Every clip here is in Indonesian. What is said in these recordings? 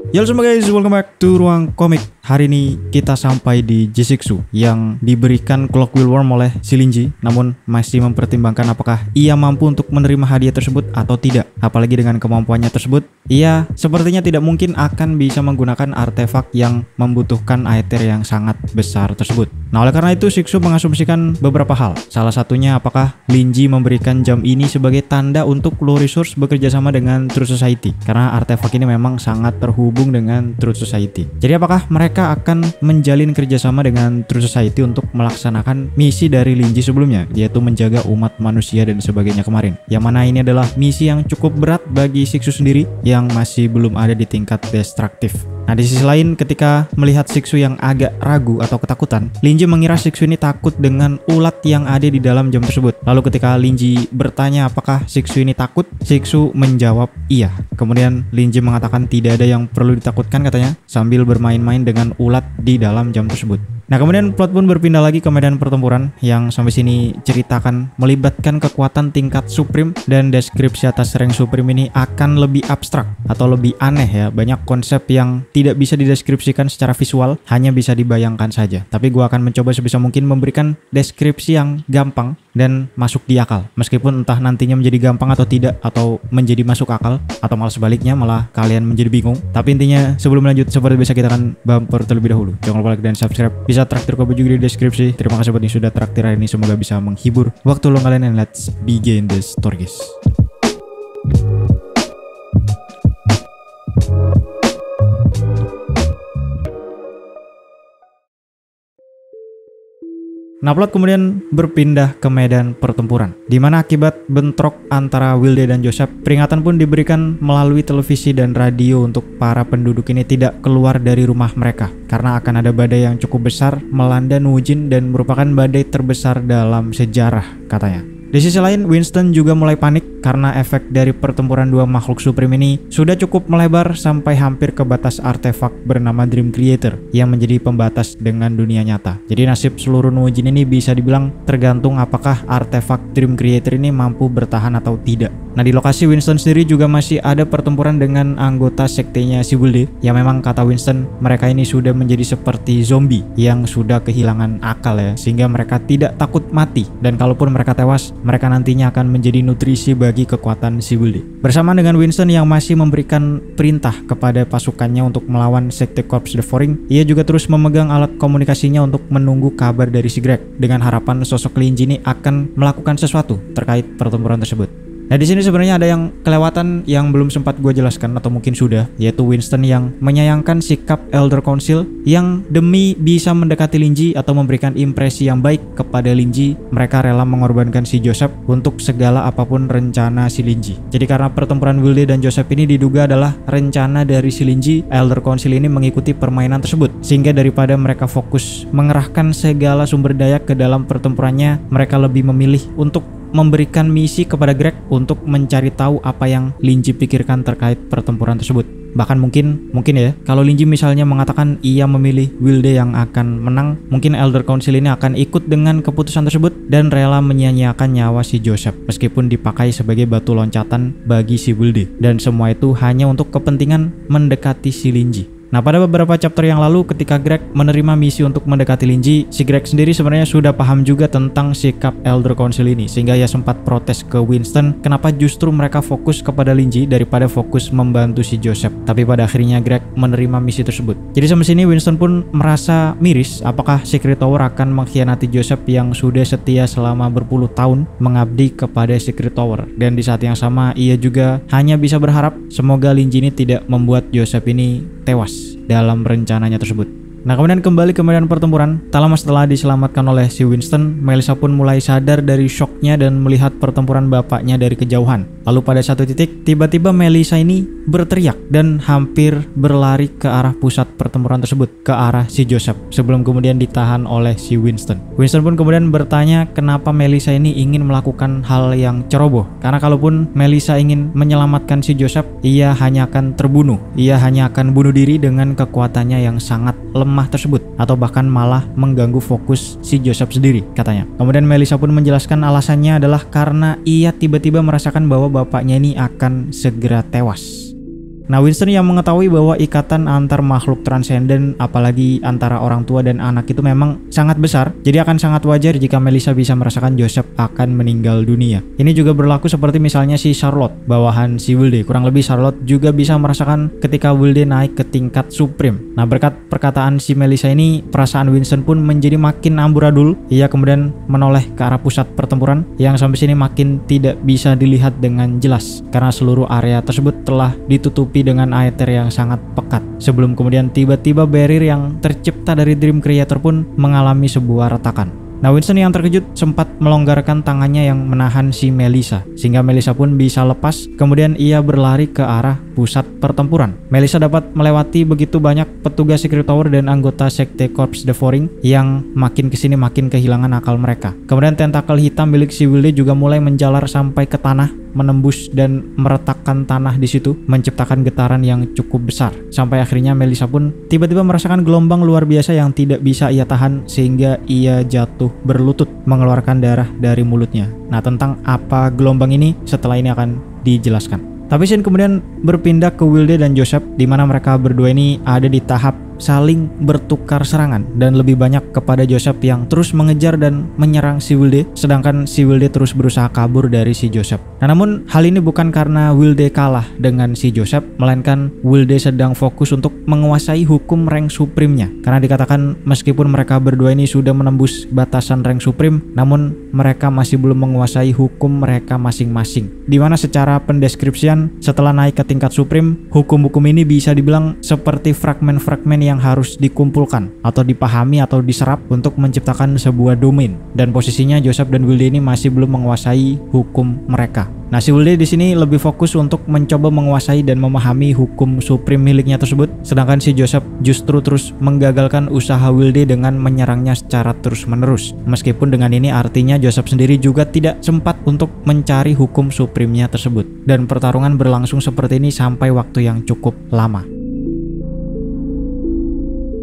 Yo semua guys, welcome back to Ruang Komik. Hari ini kita sampai di J6 yang diberikan Clockwork Worm oleh si Linji, namun masih mempertimbangkan apakah ia mampu untuk menerima hadiah tersebut atau tidak. Apalagi dengan kemampuannya tersebut, ia sepertinya tidak mungkin akan bisa menggunakan artefak yang membutuhkan aether yang sangat besar tersebut. Nah, oleh karena itu Shiksu mengasumsikan beberapa hal. Salah satunya apakah Linji memberikan jam ini sebagai tanda untuk Low Resource bekerja sama dengan Truth Society, karena artefak ini memang sangat terhubung dengan Truth Society. Jadi apakah mereka akan menjalin kerjasama dengan Truth Society untuk melaksanakan misi dari Linji sebelumnya, yaitu menjaga umat manusia dan sebagainya kemarin, yang mana ini adalah misi yang cukup berat bagi Shiksu sendiri yang masih belum ada di tingkat destruktif. Nah, di sisi lain, ketika melihat Shiksu yang agak ragu atau ketakutan, Linji mengira Shiksu ini takut dengan ulat yang ada di dalam jam tersebut. Lalu ketika Linji bertanya apakah Shiksu ini takut, Shiksu menjawab iya. Kemudian Linji mengatakan tidak ada yang perlu ditakutkan katanya, sambil bermain-main dengan ulat di dalam jam tersebut. Nah, kemudian plot pun berpindah lagi ke medan pertempuran yang sampai sini ceritakan melibatkan kekuatan tingkat Supreme, dan deskripsi atas rank Supreme ini akan lebih abstrak atau lebih aneh ya. Banyak konsep yang tidak bisa dideskripsikan secara visual, hanya bisa dibayangkan saja. Tapi gua akan mencoba sebisa mungkin memberikan deskripsi yang gampang dan masuk di akal. Meskipun entah nantinya menjadi gampang atau tidak, atau menjadi masuk akal, atau malah sebaliknya malah kalian menjadi bingung. Tapi intinya sebelum lanjut, seperti biasa kita akan bumper terlebih dahulu. Jangan lupa like dan subscribe. Bisa traktir kopi juga di deskripsi. Terima kasih buat yang sudah traktir hari ini, semoga bisa menghibur waktu lo kalian, and let's begin the story guys. Nah, plot kemudian berpindah ke medan pertempuran, di mana akibat bentrok antara Wilde dan Joseph, peringatan pun diberikan melalui televisi dan radio untuk para penduduk ini tidak keluar dari rumah mereka, karena akan ada badai yang cukup besar melanda Nujin dan merupakan badai terbesar dalam sejarah katanya. Di sisi lain, Winston juga mulai panik karena efek dari pertempuran dua makhluk Supreme ini sudah cukup melebar sampai hampir ke batas artefak bernama Dream Creator yang menjadi pembatas dengan dunia nyata. Jadi nasib seluruh Nujin ini bisa dibilang tergantung apakah artefak Dream Creator ini mampu bertahan atau tidak. Nah, di lokasi Winston sendiri juga masih ada pertempuran dengan anggota sektenya si Wilde, yang memang kata Winston mereka ini sudah menjadi seperti zombie yang sudah kehilangan akal ya, sehingga mereka tidak takut mati, dan kalaupun mereka tewas, mereka nantinya akan menjadi nutrisi bagi kekuatan si Wilde. Bersama dengan Winston yang masih memberikan perintah kepada pasukannya untuk melawan sekte Corps Devouring, ia juga terus memegang alat komunikasinya untuk menunggu kabar dari si Greg, dengan harapan sosok Linji ini akan melakukan sesuatu terkait pertempuran tersebut. Nah, di sini sebenarnya ada yang kelewatan yang belum sempat gue jelaskan, atau mungkin sudah, yaitu Winston yang menyayangkan sikap Elder Council yang demi bisa mendekati Linji atau memberikan impresi yang baik kepada Linji, mereka rela mengorbankan si Joseph untuk segala apapun rencana si Linji. Jadi karena pertempuran Wilde dan Joseph ini diduga adalah rencana dari si Linji, Elder Council ini mengikuti permainan tersebut, sehingga daripada mereka fokus mengerahkan segala sumber daya ke dalam pertempurannya, mereka lebih memilih untuk memberikan misi kepada Greg untuk mencari tahu apa yang Linji pikirkan terkait pertempuran tersebut. Bahkan mungkin ya, kalau Linji misalnya mengatakan ia memilih Wilde yang akan menang, mungkin Elder Council ini akan ikut dengan keputusan tersebut dan rela menyia-nyiakan nyawa si Joseph meskipun dipakai sebagai batu loncatan bagi si Wilde, dan semua itu hanya untuk kepentingan mendekati si Linji. Nah, pada beberapa chapter yang lalu ketika Greg menerima misi untuk mendekati Linji, si Greg sendiri sebenarnya sudah paham juga tentang sikap Elder Council ini, sehingga ia sempat protes ke Winston kenapa justru mereka fokus kepada Linji daripada fokus membantu si Joseph. Tapi pada akhirnya Greg menerima misi tersebut. Jadi sampai sini Winston pun merasa miris apakah Secret Tower akan mengkhianati Joseph yang sudah setia selama berpuluh tahun mengabdi kepada Secret Tower. Dan di saat yang sama ia juga hanya bisa berharap semoga Linji ini tidak membuat Joseph ini tewas dalam rencananya tersebut. Nah, kemudian kembali ke medan pertempuran. Tak lama setelah diselamatkan oleh si Winston, Melissa pun mulai sadar dari syoknya dan melihat pertempuran bapaknya dari kejauhan. Lalu pada satu titik, tiba-tiba Melissa ini berteriak dan hampir berlari ke arah pusat pertempuran tersebut, ke arah si Joseph, sebelum kemudian ditahan oleh si Winston. Winston pun kemudian bertanya kenapa Melissa ini ingin melakukan hal yang ceroboh, karena kalaupun Melissa ingin menyelamatkan si Joseph, ia hanya akan terbunuh. Ia hanya akan bunuh diri dengan kekuatannya yang sangat lemah tersebut, atau bahkan malah mengganggu fokus si Joseph sendiri katanya. Kemudian Melissa pun menjelaskan alasannya adalah karena ia tiba-tiba merasakan bahwa bapaknya ini akan segera tewas. Nah, Winston yang mengetahui bahwa ikatan antar makhluk transenden, apalagi antara orang tua dan anak itu memang sangat besar, jadi akan sangat wajar jika Melissa bisa merasakan Joseph akan meninggal dunia. Ini juga berlaku seperti misalnya si Charlotte, bawahan si Wilde. Kurang lebih Charlotte juga bisa merasakan ketika Wilde naik ke tingkat supreme. Nah, berkat perkataan si Melissa ini, perasaan Winston pun menjadi makin amburadul. Ia kemudian menoleh ke arah pusat pertempuran yang sampai sini makin tidak bisa dilihat dengan jelas karena seluruh area tersebut telah ditutupi dengan aether yang sangat pekat. Sebelum kemudian tiba-tiba barrier yang tercipta dari Dream Creator pun mengalami sebuah retakan. Nah, Winston yang terkejut sempat melonggarkan tangannya yang menahan si Melissa, sehingga Melissa pun bisa lepas. Kemudian ia berlari ke arah pusat pertempuran. Melissa dapat melewati begitu banyak petugas Secret Tower dan anggota Sekte Corps Devouring yang makin kesini makin kehilangan akal mereka. Kemudian tentakel hitam milik si Wilde juga mulai menjalar sampai ke tanah, menembus dan meretakkan tanah di situ, menciptakan getaran yang cukup besar. Sampai akhirnya Melissa pun tiba-tiba merasakan gelombang luar biasa yang tidak bisa ia tahan, sehingga ia jatuh berlutut mengeluarkan darah dari mulutnya. Nah, tentang apa gelombang ini setelah ini akan dijelaskan. Tapi scene kemudian berpindah ke Wilde dan Joseph, di mana mereka berdua ini ada di tahap saling bertukar serangan dan lebih banyak kepada Joseph yang terus mengejar dan menyerang si Wilde, sedangkan si Wilde terus berusaha kabur dari si Joseph. Nah, namun hal ini bukan karena Wilde kalah dengan si Joseph, melainkan Wilde sedang fokus untuk menguasai hukum rank supreme-nya. Karena dikatakan meskipun mereka berdua ini sudah menembus batasan rank supreme, namun mereka masih belum menguasai hukum mereka masing-masing. Dimana secara pendeskripsian, setelah naik ke tingkat supreme, hukum-hukum ini bisa dibilang seperti fragmen-fragmen yang harus dikumpulkan atau dipahami atau diserap untuk menciptakan sebuah domain. Dan posisinya Joseph dan Wilde ini masih belum menguasai hukum mereka. Nah, si Wilde di sini lebih fokus untuk mencoba menguasai dan memahami hukum supreme miliknya tersebut, sedangkan si Joseph justru terus menggagalkan usaha Wilde dengan menyerangnya secara terus-menerus. Meskipun dengan ini artinya Joseph sendiri juga tidak sempat untuk mencari hukum supreme-nya tersebut. Dan pertarungan berlangsung seperti ini sampai waktu yang cukup lama.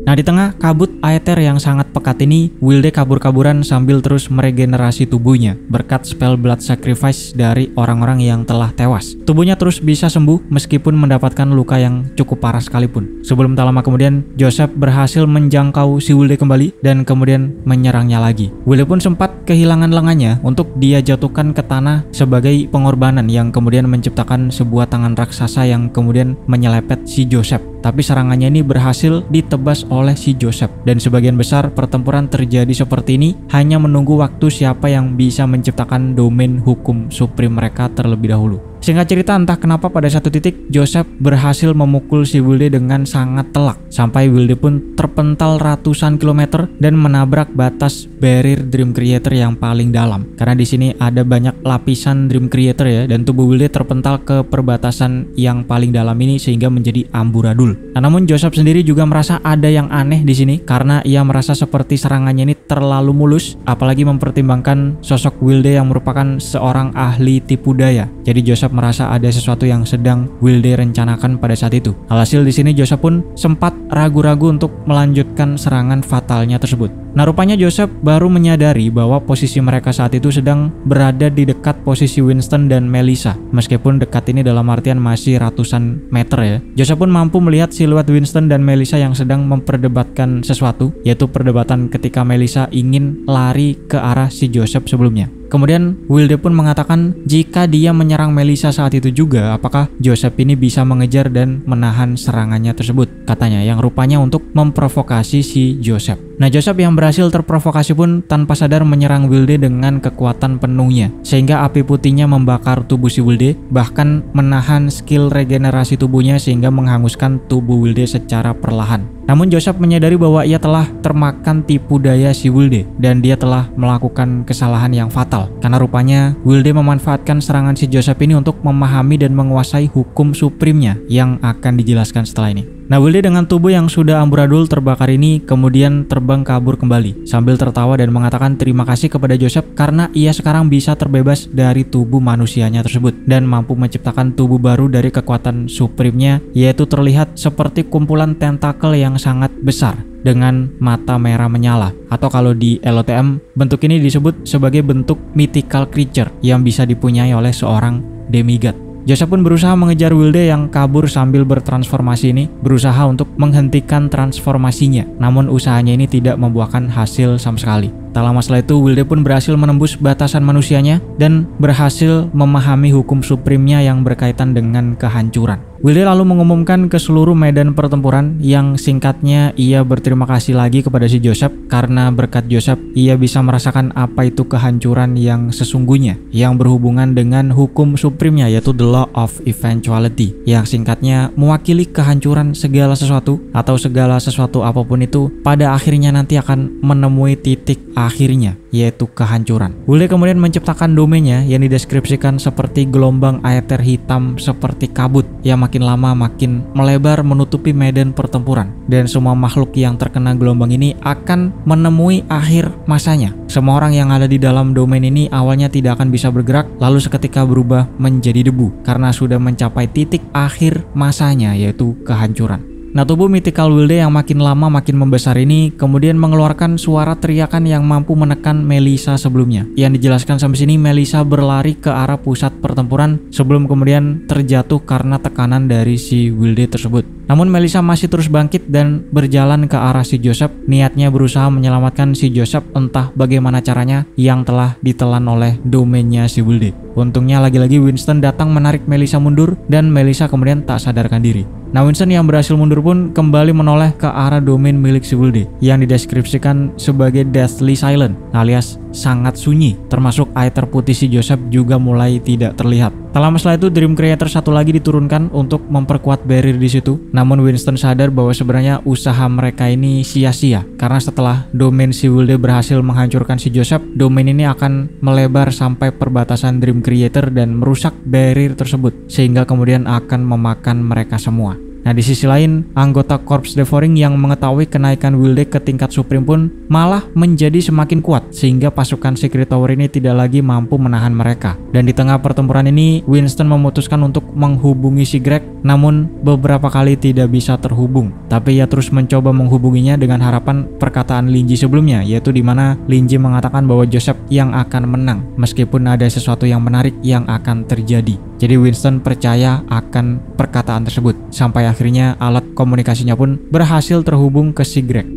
Nah, di tengah kabut aether yang sangat pekat ini, Wilde kabur-kaburan sambil terus meregenerasi tubuhnya berkat spell blood sacrifice dari orang-orang yang telah tewas. Tubuhnya terus bisa sembuh meskipun mendapatkan luka yang cukup parah sekalipun. Sebelum tak lama kemudian, Joseph berhasil menjangkau si Wilde kembali dan kemudian menyerangnya lagi. Wilde pun sempat kehilangan lengannya untuk dia jatuhkan ke tanah sebagai pengorbanan yang kemudian menciptakan sebuah tangan raksasa yang kemudian menyelepet si Joseph. Tapi serangannya ini berhasil ditebas oleh si Joseph, dan sebagian besar pertempuran terjadi seperti ini hanya menunggu waktu siapa yang bisa menciptakan domain hukum supreme mereka terlebih dahulu. Singkat cerita, entah kenapa pada satu titik Joseph berhasil memukul si Wilde dengan sangat telak, sampai Wilde pun terpental ratusan kilometer dan menabrak batas barrier Dream Creator yang paling dalam. Karena di sini ada banyak lapisan Dream Creator ya, dan tubuh Wilde terpental ke perbatasan yang paling dalam ini sehingga menjadi amburadul. Nah, namun Joseph sendiri juga merasa ada yang aneh di sini karena ia merasa seperti serangannya ini terlalu mulus, apalagi mempertimbangkan sosok Wilde yang merupakan seorang ahli tipu daya. Jadi Joseph merasa ada sesuatu yang sedang Wilde rencanakan pada saat itu. Alhasil di sini Joseph pun sempat ragu-ragu untuk melanjutkan serangan fatalnya tersebut. Nah, rupanya Joseph baru menyadari bahwa posisi mereka saat itu sedang berada di dekat posisi Winston dan Melissa. Meskipun dekat ini dalam artian masih ratusan meter ya. Joseph pun mampu melihat siluet Winston dan Melissa yang sedang memperdebatkan sesuatu, yaitu perdebatan ketika Melissa ingin lari ke arah si Joseph sebelumnya. Kemudian Wilde pun mengatakan jika dia menyerang Melissa saat itu juga, apakah Joseph ini bisa mengejar dan menahan serangannya tersebut, katanya, yang rupanya untuk memprovokasi si Joseph. Nah, Joseph yang berhasil terprovokasi pun tanpa sadar menyerang Wilde dengan kekuatan penuhnya, sehingga api putihnya membakar tubuh si Wilde, bahkan menahan skill regenerasi tubuhnya sehingga menghanguskan tubuh Wilde secara perlahan. Namun Joseph menyadari bahwa ia telah termakan tipu daya si Wilde dan dia telah melakukan kesalahan yang fatal. Karena rupanya Wilde memanfaatkan serangan si Joseph ini untuk memahami dan menguasai hukum supreme-nya yang akan dijelaskan setelah ini. Nah, Wilde dengan tubuh yang sudah amburadul terbakar ini kemudian terbang kabur kembali sambil tertawa dan mengatakan terima kasih kepada Joseph karena ia sekarang bisa terbebas dari tubuh manusianya tersebut dan mampu menciptakan tubuh baru dari kekuatan supreme-nya, yaitu terlihat seperti kumpulan tentakel yang sangat besar dengan mata merah menyala, atau kalau di LOTM bentuk ini disebut sebagai bentuk mythical creature yang bisa dipunyai oleh seorang demigod. Joseph pun berusaha mengejar Wilde yang kabur sambil bertransformasi ini, berusaha untuk menghentikan transformasinya. Namun usahanya ini tidak membuahkan hasil sama sekali. Tak lama setelah itu, Wilde pun berhasil menembus batasan manusianya dan berhasil memahami hukum suprimnya yang berkaitan dengan kehancuran. Wilde lalu mengumumkan ke seluruh medan pertempuran yang singkatnya ia berterima kasih lagi kepada si Joseph karena berkat Joseph ia bisa merasakan apa itu kehancuran yang sesungguhnya yang berhubungan dengan hukum suprimnya, yaitu the law of eventuality, yang singkatnya mewakili kehancuran segala sesuatu atau segala sesuatu apapun itu pada akhirnya nanti akan menemui titik akhirnya, yaitu kehancuran. Wilde kemudian menciptakan domainnya yang dideskripsikan seperti gelombang aether hitam seperti kabut yang makin lama makin melebar menutupi medan pertempuran, dan semua makhluk yang terkena gelombang ini akan menemui akhir masanya. Semua orang yang ada di dalam domain ini awalnya tidak akan bisa bergerak, lalu seketika berubah menjadi debu karena sudah mencapai titik akhir masanya, yaitu kehancuran. Nah, tubuh mythical Wilde yang makin lama makin membesar ini kemudian mengeluarkan suara teriakan yang mampu menekan Melissa sebelumnya. Yang dijelaskan sampai sini, Melissa berlari ke arah pusat pertempuran sebelum kemudian terjatuh karena tekanan dari si Wilde tersebut. Namun Melissa masih terus bangkit dan berjalan ke arah si Joseph, niatnya berusaha menyelamatkan si Joseph entah bagaimana caranya yang telah ditelan oleh domainnya si Wilde. Untungnya lagi-lagi Winston datang menarik Melissa mundur dan Melissa kemudian tak sadarkan diri. Nah, Winston yang berhasil mundur pun kembali menoleh ke arah domain milik si Wilde yang dideskripsikan sebagai Deathly Silent alias sangat sunyi, termasuk aether putih si Joseph juga mulai tidak terlihat. Tak lama setelah itu Dream Creator satu lagi diturunkan untuk memperkuat barrier di situ. Namun Winston sadar bahwa sebenarnya usaha mereka ini sia-sia karena setelah domain si Wilde berhasil menghancurkan si Joseph, domain ini akan melebar sampai perbatasan Dream Creator dan merusak barrier tersebut sehingga kemudian akan memakan mereka semua. Nah, di sisi lain, anggota Corpse Devouring yang mengetahui kenaikan Wilde ke tingkat Supreme pun malah menjadi semakin kuat sehingga pasukan Secret Tower ini tidak lagi mampu menahan mereka. Dan di tengah pertempuran ini, Winston memutuskan untuk menghubungi si Greg, namun beberapa kali tidak bisa terhubung. Tapi ia terus mencoba menghubunginya dengan harapan perkataan Linji sebelumnya, yaitu di mana Linji mengatakan bahwa Joseph yang akan menang meskipun ada sesuatu yang menarik yang akan terjadi. Jadi Winston percaya akan perkataan tersebut sampai akhirnya alat komunikasinya pun berhasil terhubung ke si Greg.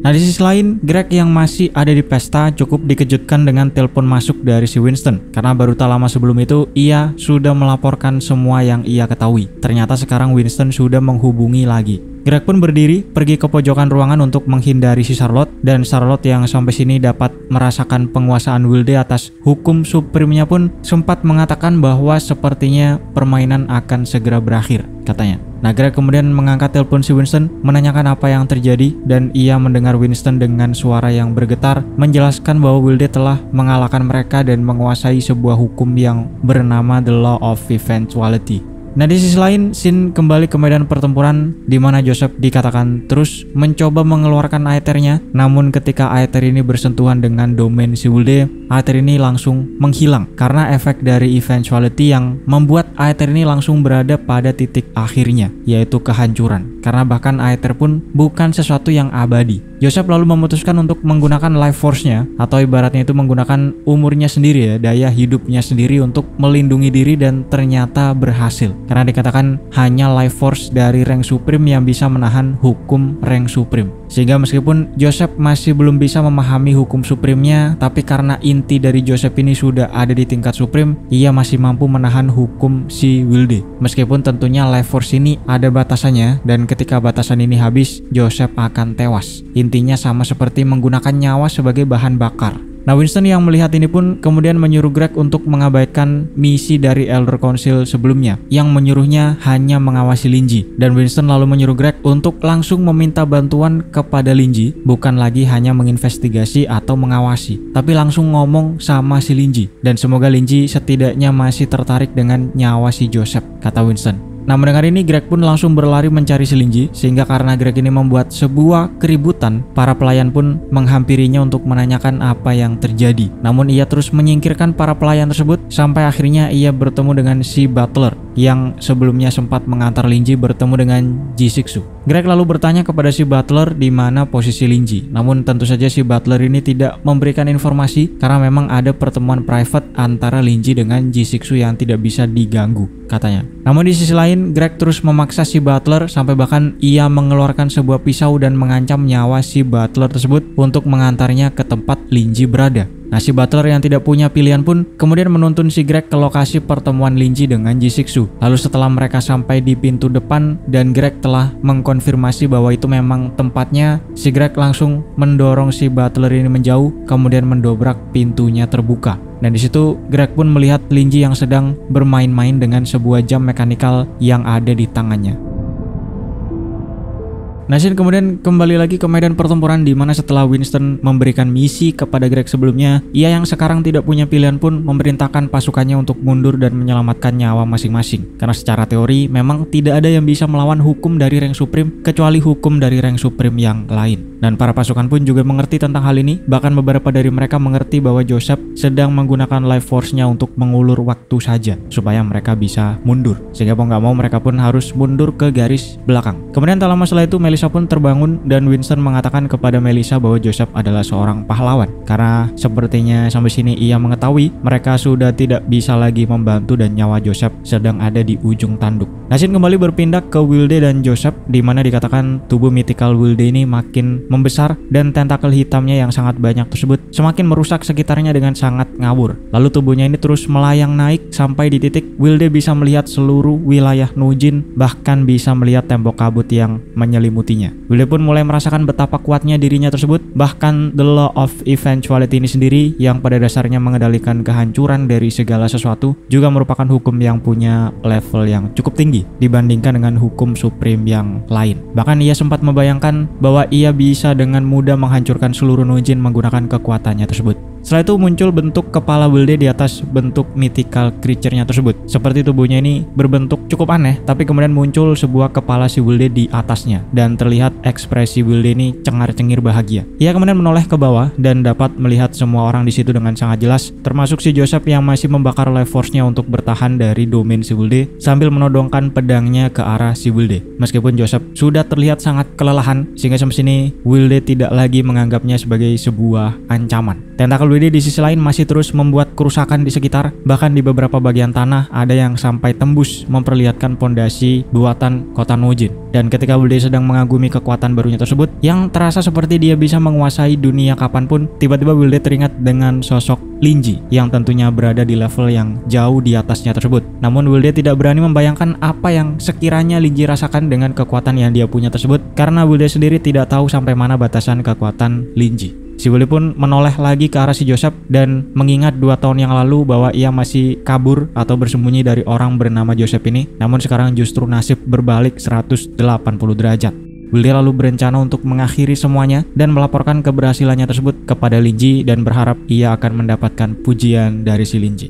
Nah, di sisi lain, Greg yang masih ada di pesta cukup dikejutkan dengan telepon masuk dari si Winston karena baru tak lama sebelum itu ia sudah melaporkan semua yang ia ketahui. Ternyata sekarang Winston sudah menghubungi lagi. Greg pun berdiri pergi ke pojokan ruangan untuk menghindari si Charlotte, dan Charlotte yang sampai sini dapat merasakan penguasaan Wilde atas hukum suprimnya pun sempat mengatakan bahwa sepertinya permainan akan segera berakhir, katanya. Nah, Greg kemudian mengangkat telepon si Winston menanyakan apa yang terjadi, dan ia mendengar Winston dengan suara yang bergetar menjelaskan bahwa Wilde telah mengalahkan mereka dan menguasai sebuah hukum yang bernama The Law of Eventuality. Nah, di sisi lain, Shin kembali ke medan pertempuran di mana Joseph dikatakan terus mencoba mengeluarkan aethernya, namun ketika aether ini bersentuhan dengan domain si Wilde, aether ini langsung menghilang karena efek dari eventuality yang membuat aether ini langsung berada pada titik akhirnya, yaitu kehancuran. Karena bahkan aether pun bukan sesuatu yang abadi. Joseph lalu memutuskan untuk menggunakan life force-nya, atau ibaratnya itu menggunakan umurnya sendiri ya, daya hidupnya sendiri untuk melindungi diri, dan ternyata berhasil. Karena dikatakan hanya life force dari rank supreme yang bisa menahan hukum rank supreme. Sehingga meskipun Joseph masih belum bisa memahami hukum supreme-nya, tapi karena inti dari Joseph ini sudah ada di tingkat supreme, ia masih mampu menahan hukum si Wilde. Meskipun tentunya life force ini ada batasannya, dan ketika batasan ini habis, Joseph akan tewas. Intinya sama seperti menggunakan nyawa sebagai bahan bakar. Nah, Winston yang melihat ini pun kemudian menyuruh Greg untuk mengabaikan misi dari Elder Council sebelumnya yang menyuruhnya hanya mengawasi Linji, dan Winston lalu menyuruh Greg untuk langsung meminta bantuan kepada Linji, bukan lagi hanya menginvestigasi atau mengawasi, tapi langsung ngomong sama si Linji, dan semoga Linji setidaknya masih tertarik dengan nyawa si Joseph, kata Winston. Nah, mendengar ini Greg pun langsung berlari mencari si Linji, sehingga karena Greg ini membuat sebuah keributan, para pelayan pun menghampirinya untuk menanyakan apa yang terjadi. Namun ia terus menyingkirkan para pelayan tersebut sampai akhirnya ia bertemu dengan si Butler yang sebelumnya sempat mengantar Linji bertemu dengan Jisixu. Greg lalu bertanya kepada si Butler di mana posisi Linji. Namun tentu saja si Butler ini tidak memberikan informasi karena memang ada pertemuan private antara Linji dengan Jisixu yang tidak bisa diganggu, katanya. Namun di sisi lain, Greg terus memaksa si Butler sampai bahkan ia mengeluarkan sebuah pisau dan mengancam nyawa si Butler tersebut untuk mengantarnya ke tempat Linji berada. Nah, si Butler yang tidak punya pilihan pun kemudian menuntun si Greg ke lokasi pertemuan Linji dengan Jisixu. Lalu setelah mereka sampai di pintu depan dan Greg telah mengkonfirmasi bahwa itu memang tempatnya, si Greg langsung mendorong si Butler ini menjauh, kemudian mendobrak pintunya terbuka. Dan di situ Greg pun melihat Linji yang sedang bermain-main dengan sebuah jam mekanikal yang ada di tangannya. Nashin kemudian kembali lagi ke medan pertempuran di mana setelah Winston memberikan misi kepada Greg sebelumnya, ia yang sekarang tidak punya pilihan pun memerintahkan pasukannya untuk mundur dan menyelamatkan nyawa masing-masing. Karena secara teori memang tidak ada yang bisa melawan hukum dari rank Supreme kecuali hukum dari rank Supreme yang lain. Dan para pasukan pun juga mengerti tentang hal ini, bahkan beberapa dari mereka mengerti bahwa Joseph sedang menggunakan life force-nya untuk mengulur waktu saja supaya mereka bisa mundur. Sehingga mau nggak mau mereka pun harus mundur ke garis belakang. Kemudian tak lama setelah itu Melissa pun terbangun dan Winston mengatakan kepada Melissa bahwa Joseph adalah seorang pahlawan. Karena sepertinya sampai sini ia mengetahui mereka sudah tidak bisa lagi membantu dan nyawa Joseph sedang ada di ujung tanduk. Nashin kembali berpindah ke Wilde dan Joseph di mana dikatakan tubuh mythical Wilde ini makin membesar dan tentakel hitamnya yang sangat banyak tersebut semakin merusak sekitarnya dengan sangat ngawur. Lalu tubuhnya ini terus melayang naik sampai di titik Wilde bisa melihat seluruh wilayah Nujin, bahkan bisa melihat tembok kabut yang menyelimutinya. Wilde pun mulai merasakan betapa kuatnya dirinya tersebut, bahkan the law of eventuality ini sendiri yang pada dasarnya mengendalikan kehancuran dari segala sesuatu juga merupakan hukum yang punya level yang cukup tinggi dibandingkan dengan hukum supreme yang lain. Bahkan ia sempat membayangkan bahwa ia bisa dengan mudah menghancurkan seluruh Nujin menggunakan kekuatannya tersebut. Setelah itu muncul bentuk kepala Wilde di atas bentuk mythical creature-nya tersebut. Seperti tubuhnya ini berbentuk cukup aneh, tapi kemudian muncul sebuah kepala si Wilde di atasnya dan terlihat ekspresi Wilde ini cengar-cengir bahagia. Ia kemudian menoleh ke bawah dan dapat melihat semua orang di situ dengan sangat jelas, termasuk si Joseph yang masih membakar life force-nya untuk bertahan dari domain si Wilde sambil menodongkan pedangnya ke arah si Wilde. Meskipun Joseph sudah terlihat sangat kelelahan, sehingga sampai sini Wilde tidak lagi menganggapnya sebagai sebuah ancaman. Tentakel Wilde di sisi lain masih terus membuat kerusakan di sekitar, bahkan di beberapa bagian tanah ada yang sampai tembus memperlihatkan pondasi buatan kota Nujin. Dan ketika Wilde sedang mengagumi kekuatan barunya tersebut yang terasa seperti dia bisa menguasai dunia kapanpun, tiba-tiba Wilde teringat dengan sosok Linji yang tentunya berada di level yang jauh di atasnya tersebut. Namun Wilde tidak berani membayangkan apa yang sekiranya Linji rasakan dengan kekuatan yang dia punya tersebut, karena Wilde sendiri tidak tahu sampai mana batasan kekuatan Linji. Si Wilde pun menoleh lagi ke arah si Joseph dan mengingat 2 tahun yang lalu bahwa ia masih kabur atau bersembunyi dari orang bernama Joseph ini. Namun sekarang justru nasib berbalik 180 derajat. Wilde lalu berencana untuk mengakhiri semuanya dan melaporkan keberhasilannya tersebut kepada Linji dan berharap ia akan mendapatkan pujian dari si Linji.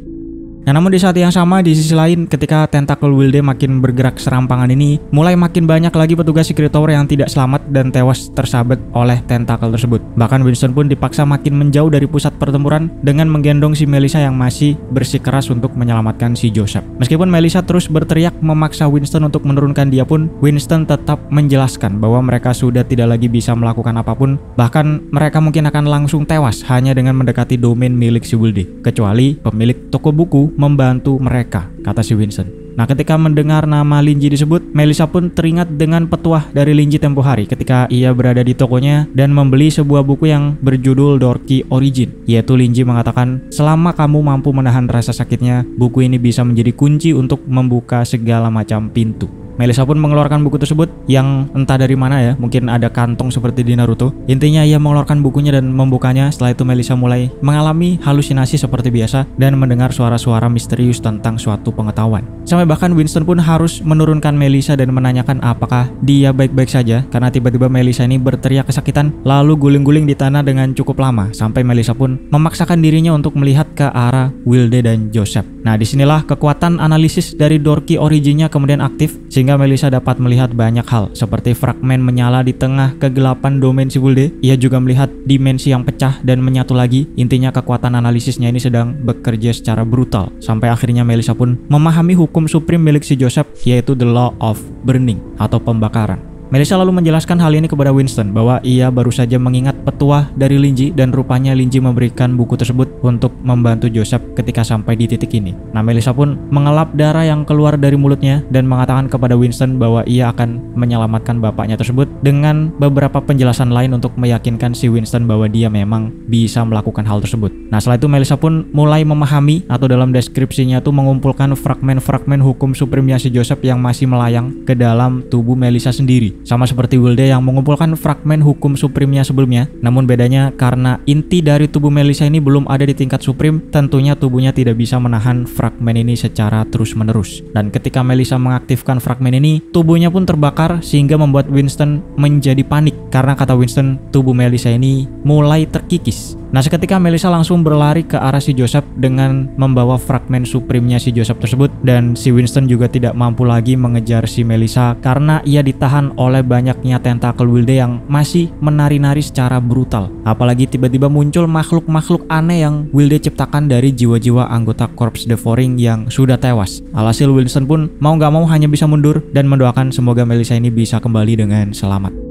Nah, namun di saat yang sama di sisi lain ketika tentakel Wilde makin bergerak serampangan ini, mulai makin banyak lagi petugas Secret Tower yang tidak selamat dan tewas tersabet oleh tentakel tersebut. Bahkan Winston pun dipaksa makin menjauh dari pusat pertempuran dengan menggendong si Melissa yang masih bersikeras untuk menyelamatkan si Joseph. Meskipun Melissa terus berteriak memaksa Winston untuk menurunkan dia pun, Winston tetap menjelaskan bahwa mereka sudah tidak lagi bisa melakukan apapun, bahkan mereka mungkin akan langsung tewas hanya dengan mendekati domain milik si Wilde, kecuali pemilik toko buku membantu mereka, kata si Winston. Nah, ketika mendengar nama Linji disebut, Melissa pun teringat dengan petuah dari Linji tempo hari ketika ia berada di tokonya dan membeli sebuah buku yang berjudul Dorky Origin. Yaitu Linji mengatakan, selama kamu mampu menahan rasa sakitnya, buku ini bisa menjadi kunci untuk membuka segala macam pintu. Melissa pun mengeluarkan buku tersebut yang entah dari mana ya, mungkin ada kantong seperti di Naruto. Intinya ia mengeluarkan bukunya dan membukanya. Setelah itu Melissa mulai mengalami halusinasi seperti biasa dan mendengar suara-suara misterius tentang suatu pengetahuan. Sampai bahkan Winston pun harus menurunkan Melissa dan menanyakan apakah dia baik-baik saja, karena tiba-tiba Melissa ini berteriak kesakitan lalu guling-guling di tanah dengan cukup lama sampai Melissa pun memaksakan dirinya untuk melihat ke arah Wilde dan Joseph. Nah, disinilah kekuatan analisis dari Dorky Origin-nya kemudian aktif sehingga Melissa dapat melihat banyak hal seperti fragmen menyala di tengah kegelapan domain si Wilde. Ia juga melihat dimensi yang pecah dan menyatu lagi. Intinya kekuatan analisisnya ini sedang bekerja secara brutal sampai akhirnya Melissa pun memahami hukum supreme milik si Joseph, yaitu the law of burning atau pembakaran. Melissa lalu menjelaskan hal ini kepada Winston bahwa ia baru saja mengingat petuah dari Linji dan rupanya Linji memberikan buku tersebut untuk membantu Joseph ketika sampai di titik ini. Nah, Melissa pun mengelap darah yang keluar dari mulutnya dan mengatakan kepada Winston bahwa ia akan menyelamatkan bapaknya tersebut dengan beberapa penjelasan lain untuk meyakinkan si Winston bahwa dia memang bisa melakukan hal tersebut. Nah, setelah itu Melissa pun mulai memahami atau dalam deskripsinya tuh mengumpulkan fragmen-fragmen hukum supremnya si Joseph yang masih melayang ke dalam tubuh Melissa sendiri. Sama seperti Wilde yang mengumpulkan fragmen hukum supremnya sebelumnya, namun bedanya karena inti dari tubuh Melissa ini belum ada di tingkat supreme, tentunya tubuhnya tidak bisa menahan fragmen ini secara terus-menerus. Dan ketika Melissa mengaktifkan fragmen ini, tubuhnya pun terbakar sehingga membuat Winston menjadi panik karena kata Winston, tubuh Melissa ini mulai terkikis. Nah, seketika Melissa langsung berlari ke arah si Joseph dengan membawa fragmen supremnya si Joseph tersebut, dan si Winston juga tidak mampu lagi mengejar si Melissa karena ia ditahan oleh banyaknya tentakel Wilde yang masih menari-nari secara brutal. Apalagi tiba-tiba muncul makhluk-makhluk aneh yang Wilde ciptakan dari jiwa-jiwa anggota Corpse Devouring yang sudah tewas. Alhasil Winston pun mau gak mau hanya bisa mundur dan mendoakan semoga Melissa ini bisa kembali dengan selamat.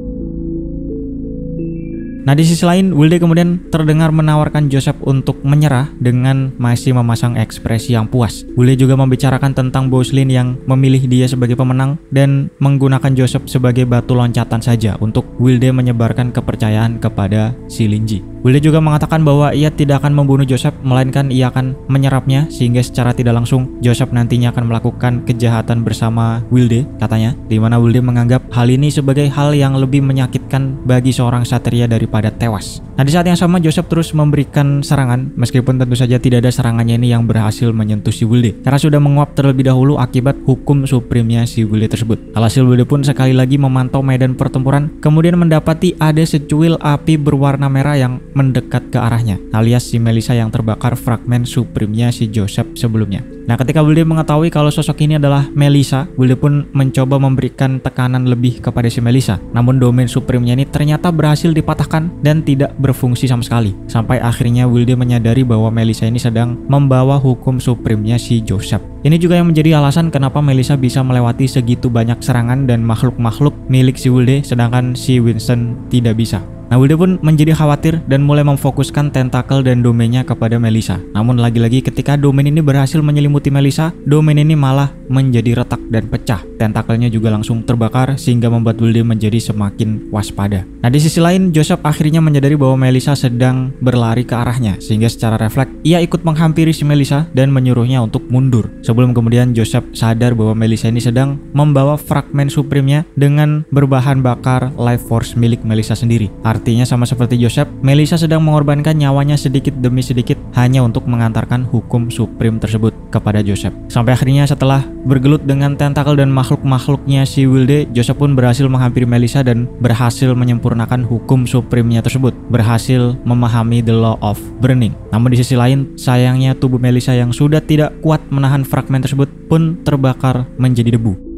Nah, di sisi lain, Wilde kemudian terdengar menawarkan Joseph untuk menyerah dengan masih memasang ekspresi yang puas. Wilde juga membicarakan tentang Boslin yang memilih dia sebagai pemenang dan menggunakan Joseph sebagai batu loncatan saja untuk Wilde menyebarkan kepercayaan kepada si Linji. Wilde juga mengatakan bahwa ia tidak akan membunuh Joseph, melainkan ia akan menyerapnya sehingga secara tidak langsung Joseph nantinya akan melakukan kejahatan bersama Wilde, katanya, di mana Wilde menganggap hal ini sebagai hal yang lebih menyakitkan bagi seorang satria daripada tewas. Nah, di saat yang sama Joseph terus memberikan serangan, meskipun tentu saja tidak ada serangannya ini yang berhasil menyentuh si Wilde karena sudah menguap terlebih dahulu akibat hukum supremnya si Wilde tersebut. Alhasil Wilde pun sekali lagi memantau medan pertempuran, kemudian mendapati ada secuil api berwarna merah yang mendekat ke arahnya, alias si Melissa yang terbakar fragmen supremnya si Joseph sebelumnya. Nah, ketika Wilde mengetahui kalau sosok ini adalah Melissa, Wilde pun mencoba memberikan tekanan lebih kepada si Melissa. Namun domain supremenya ini ternyata berhasil dipatahkan dan tidak berfungsi sama sekali. Sampai akhirnya Wilde menyadari bahwa Melissa ini sedang membawa hukum supremenya si Joseph. Ini juga yang menjadi alasan kenapa Melissa bisa melewati segitu banyak serangan dan makhluk-makhluk milik si Wilde, sedangkan si Winston tidak bisa. Nah, Wilde pun menjadi khawatir dan mulai memfokuskan tentakel dan domainnya kepada Melissa. Namun lagi-lagi ketika domain ini berhasil menyelimuti Melissa, domain ini malah menjadi retak dan pecah. Tentakelnya juga langsung terbakar sehingga membuat Wilde menjadi semakin waspada. Nah, di sisi lain Joseph akhirnya menyadari bahwa Melissa sedang berlari ke arahnya, sehingga secara refleks ia ikut menghampiri si Melissa dan menyuruhnya untuk mundur. Sebelum kemudian Joseph sadar bahwa Melissa ini sedang membawa fragmen supremenya dengan berbahan bakar life force milik Melissa sendiri. Artinya sama seperti Joseph, Melissa sedang mengorbankan nyawanya sedikit demi sedikit hanya untuk mengantarkan hukum supreme tersebut kepada Joseph. Sampai akhirnya setelah bergelut dengan tentakel dan makhluk-makhluknya si Wilde, Joseph pun berhasil menghampiri Melissa dan berhasil menyempurnakan hukum supremenya tersebut, berhasil memahami the law of burning. Namun di sisi lain, sayangnya tubuh Melissa yang sudah tidak kuat menahan fragmen tersebut pun terbakar menjadi debu.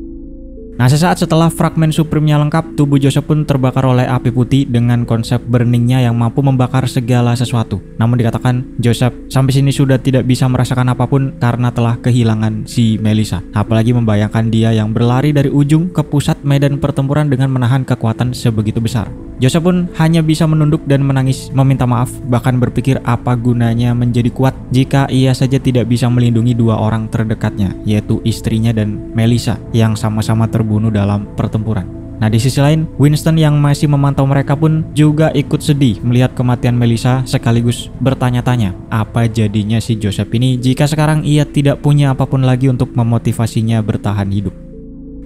Nah, sesaat setelah fragmen supremenya lengkap, tubuh Joseph pun terbakar oleh api putih dengan konsep burningnya yang mampu membakar segala sesuatu. Namun dikatakan Joseph sampai sini sudah tidak bisa merasakan apapun karena telah kehilangan si Melissa. Apalagi membayangkan dia yang berlari dari ujung ke pusat medan pertempuran dengan menahan kekuatan sebegitu besar. Joseph pun hanya bisa menunduk dan menangis meminta maaf, bahkan berpikir apa gunanya menjadi kuat jika ia saja tidak bisa melindungi dua orang terdekatnya, yaitu istrinya dan Melissa yang sama-sama terbunuh dalam pertempuran. Nah, di sisi lain, Winston yang masih memantau mereka pun juga ikut sedih melihat kematian Melissa, sekaligus bertanya-tanya apa jadinya si Joseph ini jika sekarang ia tidak punya apapun lagi untuk memotivasinya bertahan hidup.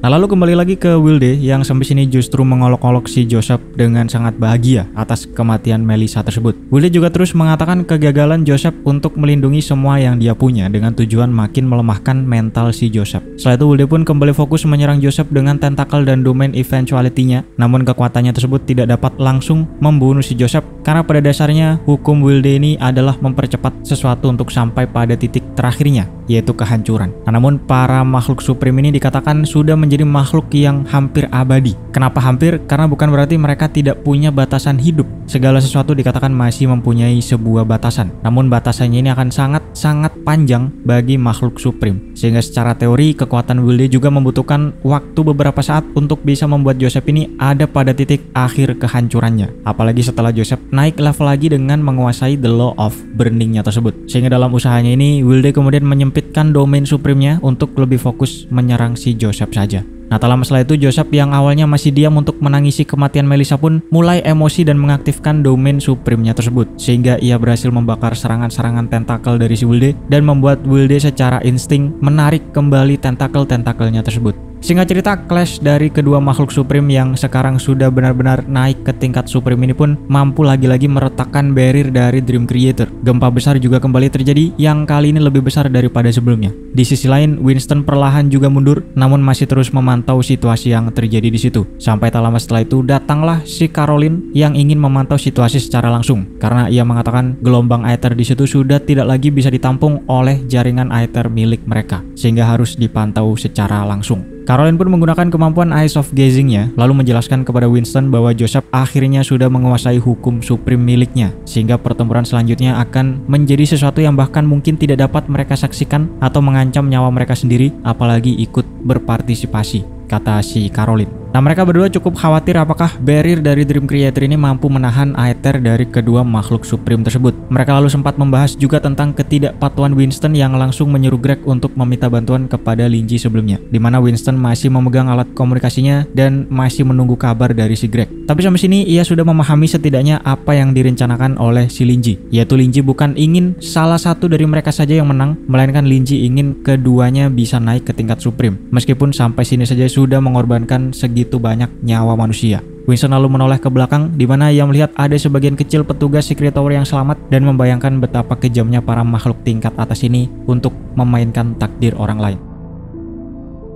Nah, lalu kembali lagi ke Wilde yang sampai sini justru mengolok-olok si Joseph dengan sangat bahagia atas kematian Melissa tersebut. Wilde juga terus mengatakan kegagalan Joseph untuk melindungi semua yang dia punya dengan tujuan makin melemahkan mental si Joseph. Setelah itu Wilde pun kembali fokus menyerang Joseph dengan tentakel dan domain eventuality-nya. Namun kekuatannya tersebut tidak dapat langsung membunuh si Joseph karena pada dasarnya hukum Wilde ini adalah mempercepat sesuatu untuk sampai pada titik terakhirnya. yaitu kehancuran. Nah, namun para makhluk supreme ini dikatakan sudah menjadi makhluk yang hampir abadi. Kenapa hampir? Karena bukan berarti mereka tidak punya batasan hidup. Segala sesuatu dikatakan masih mempunyai sebuah batasan. Namun batasannya ini akan sangat panjang bagi makhluk supreme. Sehingga secara teori kekuatan Wilde juga membutuhkan waktu beberapa saat untuk bisa membuat Joseph ini ada pada titik akhir kehancurannya. Apalagi setelah Joseph naik level lagi dengan menguasai The Law of Burning-nya tersebut. Sehingga dalam usahanya ini Wilde kemudian menyempitkan domain supreme-nya untuk lebih fokus menyerang si Joseph saja. Nah, tak lama setelah itu Joseph yang awalnya masih diam untuk menangisi kematian Melissa pun mulai emosi dan mengaktifkan domain supreme-nya tersebut, sehingga ia berhasil membakar serangan-serangan tentakel dari si Wilde dan membuat Wilde secara insting menarik kembali tentakel-tentakelnya tersebut. Singkat cerita, clash dari kedua makhluk supreme yang sekarang sudah benar-benar naik ke tingkat supreme ini pun mampu lagi-lagi meretakkan barrier dari Dream Creator. Gempa besar juga kembali terjadi yang kali ini lebih besar daripada sebelumnya. Di sisi lain, Winston perlahan juga mundur namun masih terus memantau situasi yang terjadi di situ. Sampai tak lama setelah itu datanglah si Caroline yang ingin memantau situasi secara langsung karena ia mengatakan gelombang aether di situ sudah tidak lagi bisa ditampung oleh jaringan aether milik mereka sehingga harus dipantau secara langsung. Caroline pun menggunakan kemampuan Eyes of Gazing-nya lalu menjelaskan kepada Winston bahwa Joseph akhirnya sudah menguasai hukum supreme miliknya sehingga pertempuran selanjutnya akan menjadi sesuatu yang bahkan mungkin tidak dapat mereka saksikan atau mengancam nyawa mereka sendiri apalagi ikut berpartisipasi, kata si Caroline. Nah, mereka berdua cukup khawatir apakah barrier dari Dream Creator ini mampu menahan aether dari kedua makhluk supreme tersebut. Mereka lalu sempat membahas juga tentang ketidakpatuhan Winston yang langsung menyuruh Greg untuk meminta bantuan kepada Linji sebelumnya, di mana Winston masih memegang alat komunikasinya dan masih menunggu kabar dari si Greg. Tapi sampai sini ia sudah memahami setidaknya apa yang direncanakan oleh si Linji, yaitu Linji bukan ingin salah satu dari mereka saja yang menang, melainkan Linji ingin keduanya bisa naik ke tingkat supreme. Meskipun sampai sini saja sudah mengorbankan segitu banyak nyawa manusia. Winston lalu menoleh ke belakang di mana ia melihat ada sebagian kecil petugas Secret Tower yang selamat dan membayangkan betapa kejamnya para makhluk tingkat atas ini untuk memainkan takdir orang lain.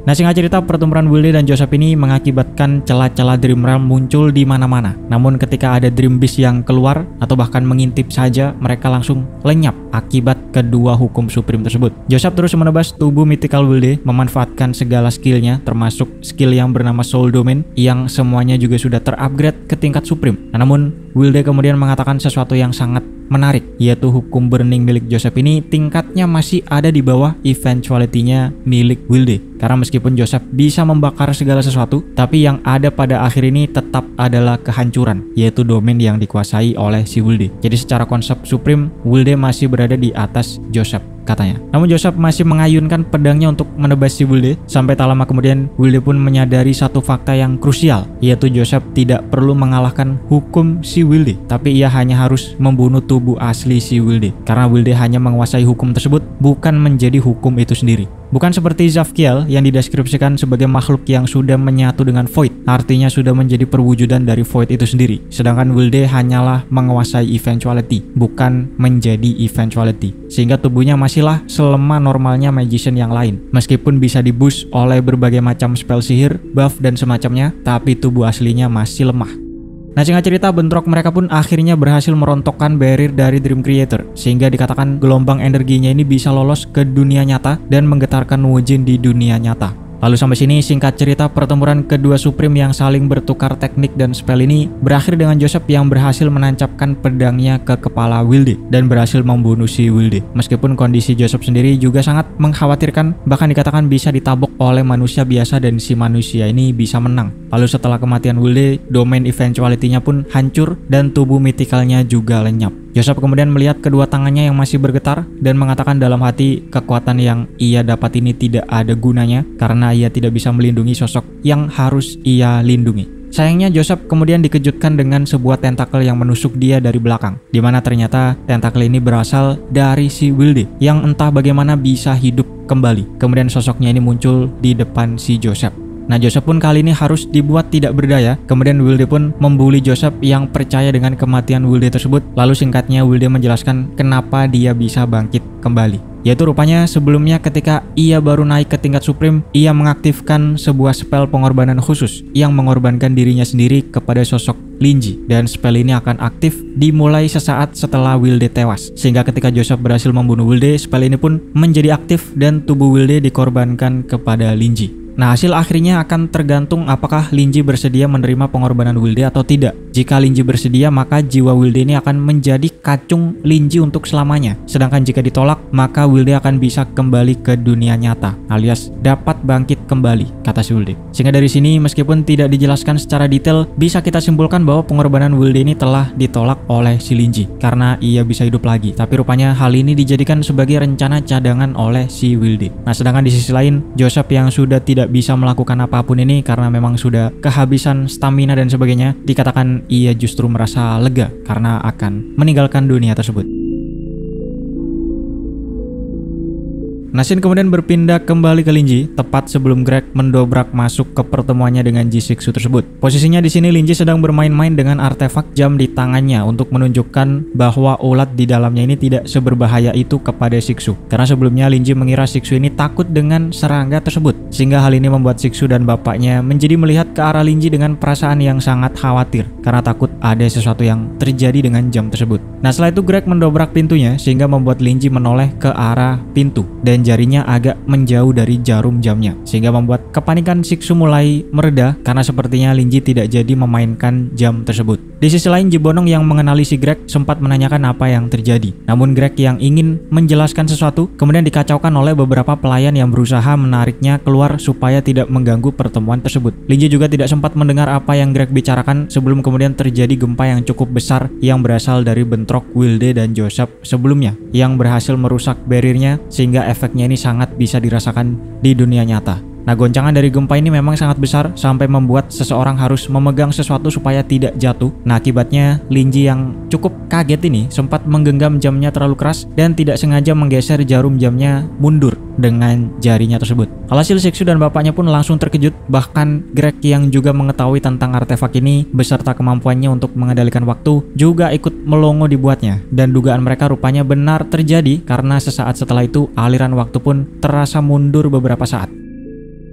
Nah, singkat cerita, pertempuran Wilde dan Joseph ini mengakibatkan celah-celah Dream Realm muncul di mana-mana. Namun ketika ada Dream Beast yang keluar atau bahkan mengintip saja, mereka langsung lenyap akibat kedua hukum supreme tersebut. Joseph terus menebas tubuh mythical Wilde, memanfaatkan segala skillnya, termasuk skill yang bernama Soul Domain yang semuanya juga sudah terupgrade ke tingkat supreme. Nah, namun Wilde kemudian mengatakan sesuatu yang sangat menarik, yaitu hukum burning milik Joseph ini tingkatnya masih ada di bawah eventuality-nya milik Wilde. Karena meskipun Joseph bisa membakar segala sesuatu, tapi yang ada pada akhir ini tetap adalah kehancuran, yaitu domain yang dikuasai oleh si Wilde. Jadi secara konsep supreme, Wilde masih berada di atas Joseph, katanya. Namun Joseph masih mengayunkan pedangnya untuk menebas si Wilde. Sampai tak lama kemudian Wilde pun menyadari satu fakta yang krusial, yaitu Joseph tidak perlu mengalahkan hukum si Wilde, tapi ia hanya harus membunuh tubuh asli si Wilde. Karena Wilde hanya menguasai hukum tersebut, bukan menjadi hukum itu sendiri. Bukan seperti Zafkiel yang dideskripsikan sebagai makhluk yang sudah menyatu dengan Void, artinya sudah menjadi perwujudan dari Void itu sendiri. Sedangkan Wilde hanyalah menguasai eventuality, bukan menjadi eventuality. Sehingga tubuhnya masihlah selemah normalnya magician yang lain. Meskipun bisa diboost oleh berbagai macam spell sihir, buff dan semacamnya, tapi tubuh aslinya masih lemah. Nah, singkat cerita, bentrok mereka pun akhirnya berhasil merontokkan barrier dari Dream Creator, sehingga dikatakan gelombang energinya ini bisa lolos ke dunia nyata dan menggetarkan Wujin di dunia nyata. Lalu sampai sini singkat cerita, pertempuran kedua Supreme yang saling bertukar teknik dan spell ini berakhir dengan Joseph yang berhasil menancapkan pedangnya ke kepala Wilde dan berhasil membunuh si Wilde. Meskipun kondisi Joseph sendiri juga sangat mengkhawatirkan, bahkan dikatakan bisa ditabok oleh manusia biasa dan si manusia ini bisa menang. Lalu setelah kematian Wilde, domain eventuality-nya pun hancur dan tubuh mythicalnya juga lenyap. Joseph kemudian melihat kedua tangannya yang masih bergetar dan mengatakan dalam hati kekuatan yang ia dapat ini tidak ada gunanya karena ia tidak bisa melindungi sosok yang harus ia lindungi. Sayangnya Joseph kemudian dikejutkan dengan sebuah tentakel yang menusuk dia dari belakang, di mana ternyata tentakel ini berasal dari si Wilde yang entah bagaimana bisa hidup kembali. Kemudian sosoknya ini muncul di depan si Joseph. Nah, Joseph pun kali ini harus dibuat tidak berdaya. Kemudian Wilde pun membuli Joseph yang percaya dengan kematian Wilde tersebut. Lalu singkatnya Wilde menjelaskan kenapa dia bisa bangkit kembali. Yaitu rupanya sebelumnya ketika ia baru naik ke tingkat Supreme, ia mengaktifkan sebuah spell pengorbanan khusus yang mengorbankan dirinya sendiri kepada sosok Linji, dan spell ini akan aktif dimulai sesaat setelah Wilde tewas. Sehingga ketika Joseph berhasil membunuh Wilde, spell ini pun menjadi aktif dan tubuh Wilde dikorbankan kepada Linji. Nah, hasil akhirnya akan tergantung apakah Linji bersedia menerima pengorbanan Wilde atau tidak. Jika Linji bersedia, maka jiwa Wilde ini akan menjadi kacung Linji untuk selamanya. Sedangkan jika ditolak, maka Wilde akan bisa kembali ke dunia nyata, alias dapat bangkit kembali, kata si Wilde. Sehingga dari sini, meskipun tidak dijelaskan secara detail, bisa kita simpulkan bahwa pengorbanan Wilde ini telah ditolak oleh si Linji karena ia bisa hidup lagi. Tapi rupanya hal ini dijadikan sebagai rencana cadangan oleh si Wilde. Nah, sedangkan di sisi lain, Joseph yang sudah tidak bisa melakukan apapun ini karena memang sudah kehabisan stamina dan sebagainya, dikatakan ia justru merasa lega karena akan meninggalkan dunia tersebut. Nashin kemudian berpindah kembali ke Linji tepat sebelum Greg mendobrak masuk ke pertemuannya dengan G-Sixu tersebut. Posisinya di sini Linji sedang bermain-main dengan artefak jam di tangannya untuk menunjukkan bahwa ulat di dalamnya ini tidak seberbahaya itu kepada Sixu. Karena sebelumnya Linji mengira Sixu ini takut dengan serangga tersebut, sehingga hal ini membuat Sixu dan bapaknya menjadi melihat ke arah Linji dengan perasaan yang sangat khawatir karena takut ada sesuatu yang terjadi dengan jam tersebut. Nah, setelah itu Greg mendobrak pintunya sehingga membuat Linji menoleh ke arah pintu dan jarinya agak menjauh dari jarum jamnya, sehingga membuat kepanikan Sixu mulai mereda karena sepertinya Linji tidak jadi memainkan jam tersebut. Di sisi lain, Jibonong yang mengenali si Greg sempat menanyakan apa yang terjadi. Namun Greg yang ingin menjelaskan sesuatu kemudian dikacaukan oleh beberapa pelayan yang berusaha menariknya keluar supaya tidak mengganggu pertemuan tersebut. Linji juga tidak sempat mendengar apa yang Greg bicarakan sebelum kemudian terjadi gempa yang cukup besar yang berasal dari bentrok Wilde dan Joseph sebelumnya yang berhasil merusak barriernya sehingga efeknya ini sangat bisa dirasakan di dunia nyata. Nah, goncangan dari gempa ini memang sangat besar sampai membuat seseorang harus memegang sesuatu supaya tidak jatuh. Nah, akibatnya Linji yang cukup kaget ini sempat menggenggam jamnya terlalu keras dan tidak sengaja menggeser jarum jamnya mundur dengan jarinya tersebut. Alhasil Sixu dan bapaknya pun langsung terkejut, bahkan Greg yang juga mengetahui tentang artefak ini beserta kemampuannya untuk mengendalikan waktu juga ikut melongo dibuatnya. Dan dugaan mereka rupanya benar terjadi karena sesaat setelah itu aliran waktu pun terasa mundur beberapa saat.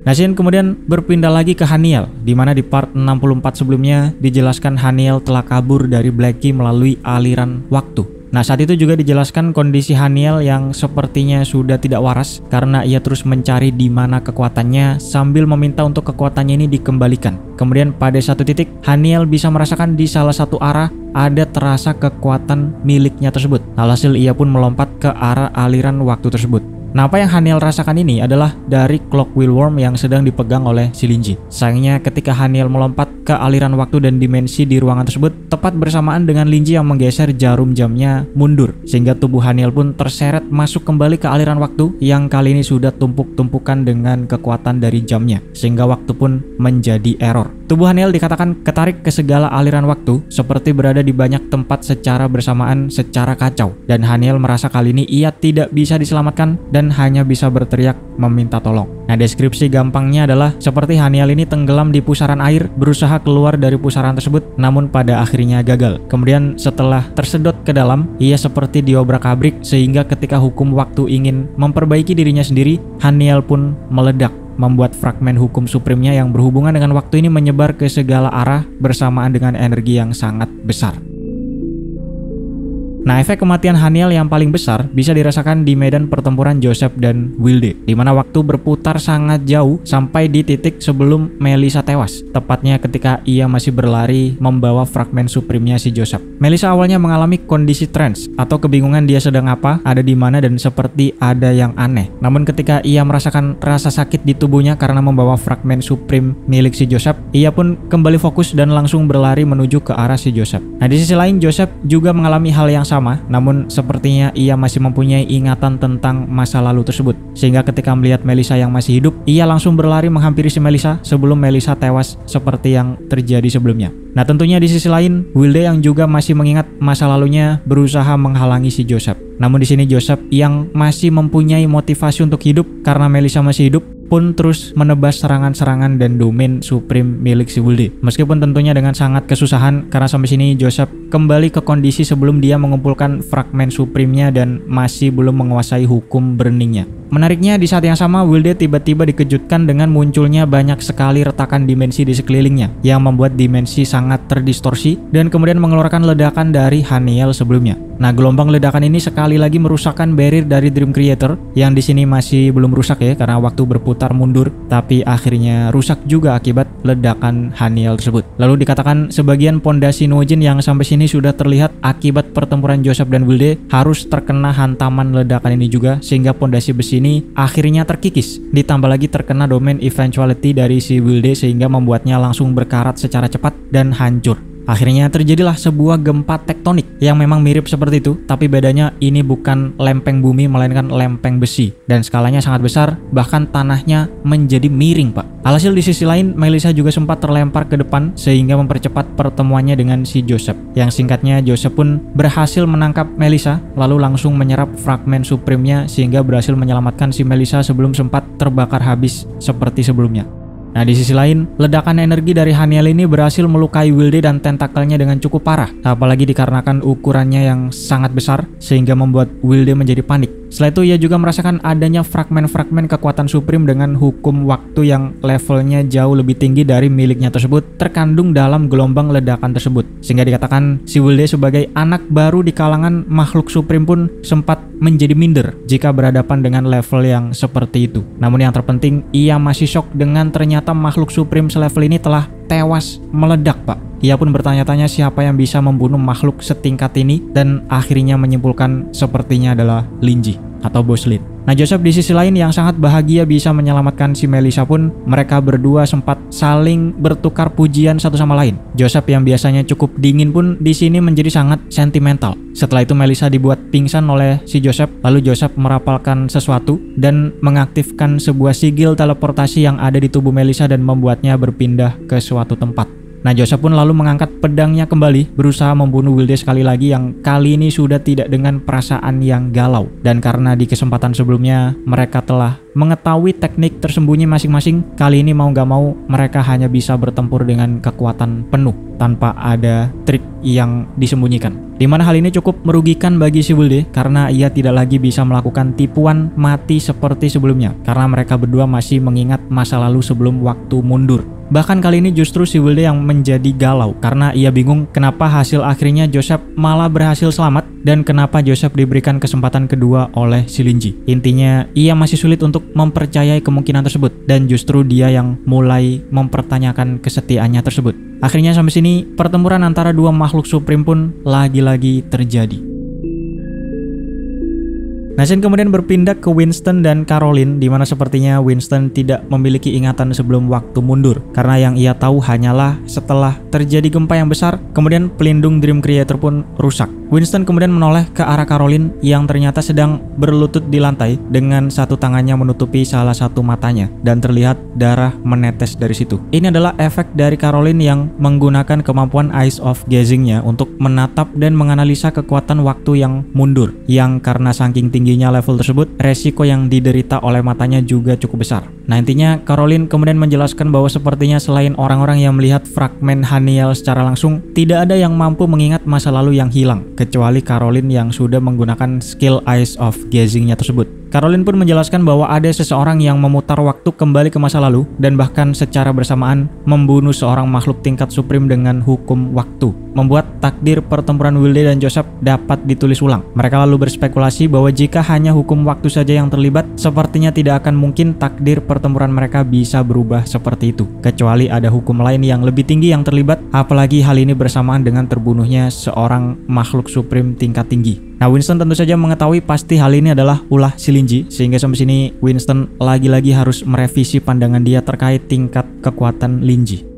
Nashin kemudian berpindah lagi ke Haniel, di mana di part 64 sebelumnya dijelaskan Haniel telah kabur dari Blackie melalui aliran waktu. Nah, saat itu juga dijelaskan kondisi Haniel yang sepertinya sudah tidak waras karena ia terus mencari di mana kekuatannya sambil meminta untuk kekuatannya ini dikembalikan. Kemudian pada satu titik Haniel bisa merasakan di salah satu arah ada terasa kekuatan miliknya tersebut. Alhasil ia pun melompat ke arah aliran waktu tersebut. Nah, apa yang Haniel rasakan ini adalah dari clock wheel worm yang sedang dipegang oleh si Linji. Sayangnya ketika Haniel melompat ke aliran waktu dan dimensi di ruangan tersebut, tepat bersamaan dengan Linji yang menggeser jarum jamnya mundur, sehingga tubuh Haniel pun terseret masuk kembali ke aliran waktu yang kali ini sudah tumpuk-tumpukan dengan kekuatan dari jamnya, sehingga waktu pun menjadi error. Tubuh Haniel dikatakan ketarik ke segala aliran waktu, seperti berada di banyak tempat secara bersamaan secara kacau, dan Haniel merasa kali ini ia tidak bisa diselamatkan dan hanya bisa berteriak meminta tolong. Nah, deskripsi gampangnya adalah seperti Haniel ini tenggelam di pusaran air, berusaha keluar dari pusaran tersebut, namun pada akhirnya gagal. Kemudian setelah tersedot ke dalam, ia seperti diobrak-abrik sehingga ketika hukum waktu ingin memperbaiki dirinya sendiri, Haniel pun meledak, membuat fragmen hukum supremnya yang berhubungan dengan waktu ini menyebar ke segala arah bersamaan dengan energi yang sangat besar. Nah, efek kematian Haniel yang paling besar bisa dirasakan di medan pertempuran Joseph dan Wilde, di mana waktu berputar sangat jauh sampai di titik sebelum Melissa tewas, tepatnya ketika ia masih berlari membawa fragmen supremnya si Joseph. Melissa awalnya mengalami kondisi trance atau kebingungan dia sedang apa, ada di mana dan seperti ada yang aneh. Namun ketika ia merasakan rasa sakit di tubuhnya karena membawa fragmen supreme milik si Joseph, ia pun kembali fokus dan langsung berlari menuju ke arah si Joseph. Nah, di sisi lain Joseph juga mengalami hal yang sama, namun sepertinya ia masih mempunyai ingatan tentang masa lalu tersebut, sehingga ketika melihat Melissa yang masih hidup, ia langsung berlari menghampiri si Melissa sebelum Melissa tewas seperti yang terjadi sebelumnya. Nah, tentunya di sisi lain Wilde yang juga masih mengingat masa lalunya berusaha menghalangi si Joseph. Namun di sini Joseph yang masih mempunyai motivasi untuk hidup karena Melissa masih hidup pun terus menebas serangan-serangan dan domain supreme milik si Wilde. Meskipun tentunya dengan sangat kesusahan karena sampai sini Joseph kembali ke kondisi sebelum dia mengumpulkan fragmen supremenya dan masih belum menguasai hukum burningnya. Menariknya di saat yang sama Wilde tiba-tiba dikejutkan dengan munculnya banyak sekali retakan dimensi di sekelilingnya yang membuat dimensi sangat terdistorsi dan kemudian mengeluarkan ledakan dari Haniel sebelumnya. Nah, gelombang ledakan ini sekali lagi merusakkan barrier dari Dream Creator yang di sini masih belum rusak ya karena waktu berputar mundur, tapi akhirnya rusak juga akibat ledakan Haniel tersebut. Lalu dikatakan sebagian pondasi Nojin yang sampai sini sudah terlihat akibat pertempuran Joseph dan Wilde harus terkena hantaman ledakan ini juga sehingga pondasi besi ini akhirnya terkikis. Ditambah lagi terkena domain eventuality dari si Wilde sehingga membuatnya langsung berkarat secara cepat dan hancur. Akhirnya terjadilah sebuah gempa tektonik yang memang mirip seperti itu, tapi bedanya ini bukan lempeng bumi melainkan lempeng besi dan skalanya sangat besar, bahkan tanahnya menjadi miring, Pak. Alhasil di sisi lain Melissa juga sempat terlempar ke depan sehingga mempercepat pertemuannya dengan si Joseph. Yang singkatnya Joseph pun berhasil menangkap Melissa lalu langsung menyerap fragmen supreme-nya sehingga berhasil menyelamatkan si Melissa sebelum sempat terbakar habis seperti sebelumnya. Nah, di sisi lain, ledakan energi dari Haniel ini berhasil melukai Wilde dan tentakelnya dengan cukup parah, apalagi dikarenakan ukurannya yang sangat besar sehingga membuat Wilde menjadi panik. Setelah itu ia juga merasakan adanya fragmen-fragmen kekuatan supreme dengan hukum waktu yang levelnya jauh lebih tinggi dari miliknya tersebut terkandung dalam gelombang ledakan tersebut. Sehingga dikatakan si Wilde sebagai anak baru di kalangan makhluk supreme pun sempat menjadi minder jika berhadapan dengan level yang seperti itu. Namun yang terpenting, ia masih shock dengan ternyata makhluk supreme selevel ini telah tewas meledak, Pak. Ia pun bertanya-tanya siapa yang bisa membunuh makhluk setingkat ini dan akhirnya menyimpulkan sepertinya adalah Linji atau Bos Lin. Nah, Joseph di sisi lain yang sangat bahagia bisa menyelamatkan si Melissa pun mereka berdua sempat saling bertukar pujian satu sama lain. Joseph yang biasanya cukup dingin pun di sini menjadi sangat sentimental. Setelah itu Melissa dibuat pingsan oleh si Joseph, lalu Joseph merapalkan sesuatu dan mengaktifkan sebuah sigil teleportasi yang ada di tubuh Melissa dan membuatnya berpindah ke suatu tempat. Nah, Joseph pun lalu mengangkat pedangnya kembali, berusaha membunuh Wilde sekali lagi yang kali ini sudah tidak dengan perasaan yang galau. Dan karena di kesempatan sebelumnya mereka telah mengetahui teknik tersembunyi masing-masing, kali ini mau gak mau mereka hanya bisa bertempur dengan kekuatan penuh tanpa ada trik yang disembunyikan. Dimana hal ini cukup merugikan bagi si Wilde karena ia tidak lagi bisa melakukan tipuan mati seperti sebelumnya karena mereka berdua masih mengingat masa lalu sebelum waktu mundur. Bahkan kali ini justru si Wilde yang menjadi galau karena ia bingung kenapa hasil akhirnya Joseph malah berhasil selamat dan kenapa Joseph diberikan kesempatan kedua oleh si Linji. Intinya ia masih sulit untuk mempercayai kemungkinan tersebut dan justru dia yang mulai mempertanyakan kesetiaannya tersebut. Akhirnya sampai sini pertempuran antara dua makhluk supreme pun lagi-lagi terjadi. Nah, scene kemudian berpindah ke Winston dan Caroline di mana sepertinya Winston tidak memiliki ingatan sebelum waktu mundur karena yang ia tahu hanyalah setelah terjadi gempa yang besar kemudian pelindung Dream Creator pun rusak. Winston kemudian menoleh ke arah Caroline yang ternyata sedang berlutut di lantai dengan satu tangannya menutupi salah satu matanya dan terlihat darah menetes dari situ. Ini adalah efek dari Caroline yang menggunakan kemampuan Eyes of Gazing-nya untuk menatap dan menganalisa kekuatan waktu yang mundur yang karena saking tingginya level tersebut, resiko yang diderita oleh matanya juga cukup besar. Nah, intinya Caroline kemudian menjelaskan bahwa sepertinya selain orang-orang yang melihat fragmen Haniel secara langsung, tidak ada yang mampu mengingat masa lalu yang hilang, kecuali Caroline yang sudah menggunakan skill Eyes of Gazing-nya tersebut. Caroline pun menjelaskan bahwa ada seseorang yang memutar waktu kembali ke masa lalu dan bahkan secara bersamaan membunuh seorang makhluk tingkat supreme dengan hukum waktu, membuat takdir pertempuran Wilde dan Joseph dapat ditulis ulang. Mereka lalu berspekulasi bahwa jika hanya hukum waktu saja yang terlibat, sepertinya tidak akan mungkin takdir pertempuran mereka bisa berubah seperti itu, kecuali ada hukum lain yang lebih tinggi yang terlibat, apalagi hal ini bersamaan dengan terbunuhnya seorang makhluk supreme tingkat tinggi. Nah, Winston tentu saja mengetahui pasti hal ini adalah ulah si Linji, sehingga sampai sini Winston lagi-lagi harus merevisi pandangan dia terkait tingkat kekuatan Linji.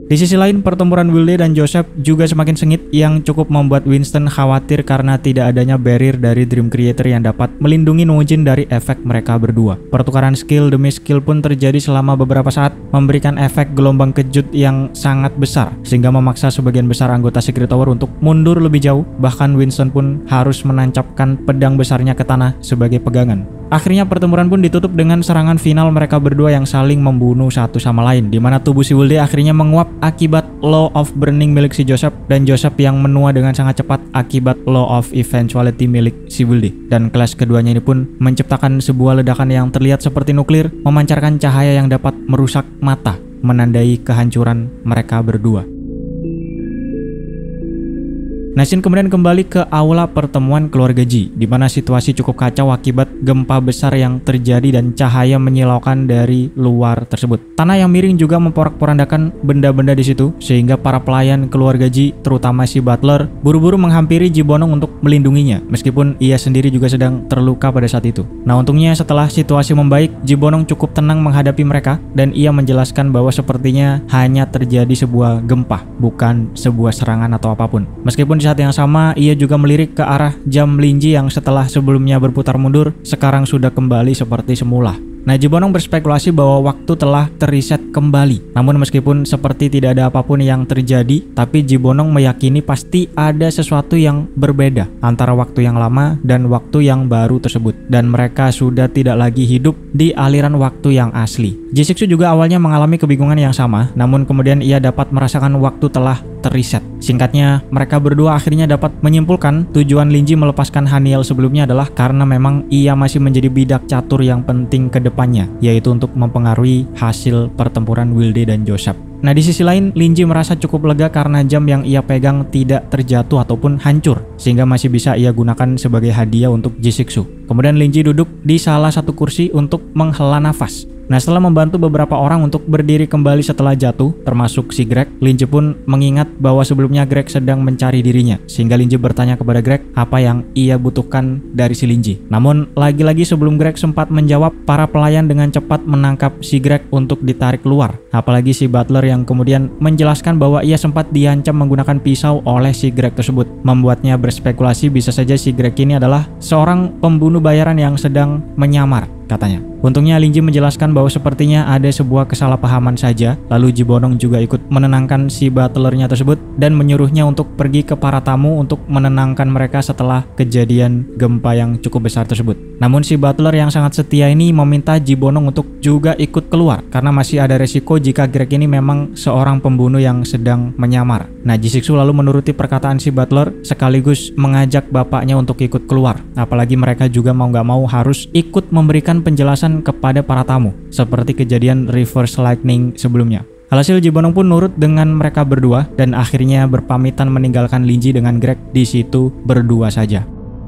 Di sisi lain, pertempuran Wilde dan Joseph juga semakin sengit yang cukup membuat Winston khawatir karena tidak adanya barrier dari Dream Creator yang dapat melindungi Nojin dari efek mereka berdua. Pertukaran skill demi skill pun terjadi selama beberapa saat, memberikan efek gelombang kejut yang sangat besar sehingga memaksa sebagian besar anggota Secret Tower untuk mundur lebih jauh. Bahkan Winston pun harus menancapkan pedang besarnya ke tanah sebagai pegangan. Akhirnya pertempuran pun ditutup dengan serangan final mereka berdua yang saling membunuh satu sama lain, di mana tubuh si Wilde akhirnya menguap akibat Law of Burning milik si Joseph, dan Joseph yang menua dengan sangat cepat akibat Law of Eventuality milik si Wilde. Dan kelas keduanya ini pun menciptakan sebuah ledakan yang terlihat seperti nuklir, memancarkan cahaya yang dapat merusak mata, menandai kehancuran mereka berdua. Nashin kemudian kembali ke aula pertemuan keluarga Ji, di mana situasi cukup kacau akibat gempa besar yang terjadi dan cahaya menyilaukan dari luar tersebut. Tanah yang miring juga memporak-porandakan benda-benda di situ, sehingga para pelayan keluarga Ji, terutama si butler, buru-buru menghampiri Ji Bonong untuk melindunginya, meskipun ia sendiri juga sedang terluka pada saat itu. Nah, untungnya setelah situasi membaik, Ji Bonong cukup tenang menghadapi mereka, dan ia menjelaskan bahwa sepertinya hanya terjadi sebuah gempa, bukan sebuah serangan atau apapun. Meskipun saat yang sama ia juga melirik ke arah jam Linji yang setelah sebelumnya berputar mundur sekarang sudah kembali seperti semula. Nah, Ji Bonong berspekulasi bahwa waktu telah terreset kembali. Namun meskipun seperti tidak ada apapun yang terjadi, tapi Ji Bonong meyakini pasti ada sesuatu yang berbeda antara waktu yang lama dan waktu yang baru tersebut, dan mereka sudah tidak lagi hidup di aliran waktu yang asli. Jisixu juga awalnya mengalami kebingungan yang sama, namun kemudian ia dapat merasakan waktu telah terreset. Singkatnya, mereka berdua akhirnya dapat menyimpulkan tujuan Linji melepaskan Haniel sebelumnya adalah karena memang ia masih menjadi bidak catur yang penting ke depannya, yaitu untuk mempengaruhi hasil pertempuran Wilde dan Joseph. Nah, di sisi lain, Linji merasa cukup lega karena jam yang ia pegang tidak terjatuh ataupun hancur, sehingga masih bisa ia gunakan sebagai hadiah untuk Jisixu. Kemudian Linji duduk di salah satu kursi untuk menghela nafas. Nah, setelah membantu beberapa orang untuk berdiri kembali setelah jatuh, termasuk si Greg, Linji pun mengingat bahwa sebelumnya Greg sedang mencari dirinya, sehingga Linji bertanya kepada Greg apa yang ia butuhkan dari si Linji. Namun, lagi-lagi sebelum Greg sempat menjawab, para pelayan dengan cepat menangkap si Greg untuk ditarik keluar. Apalagi si butler yang kemudian menjelaskan bahwa ia sempat diancam menggunakan pisau oleh si Greg tersebut, membuatnya berspekulasi bisa saja si Greg ini adalah seorang pembunuh bayaran yang sedang menyamar, katanya. Untungnya Linji menjelaskan bahwa sepertinya ada sebuah kesalahpahaman saja, lalu Ji Bonong juga ikut menenangkan si butlernya tersebut dan menyuruhnya untuk pergi ke para tamu untuk menenangkan mereka setelah kejadian gempa yang cukup besar tersebut. Namun si butler yang sangat setia ini meminta Ji Bonong untuk juga ikut keluar karena masih ada resiko jika Greg ini memang seorang pembunuh yang sedang menyamar. Nah, Jisixu lalu menuruti perkataan si butler sekaligus mengajak bapaknya untuk ikut keluar. Apalagi mereka juga mau gak mau harus ikut memberikan penjelasan kepada para tamu, seperti kejadian reverse lightning sebelumnya. Alhasil Ji Bonong pun nurut dengan mereka berdua dan akhirnya berpamitan meninggalkan Linji dengan Greg di situ berdua saja.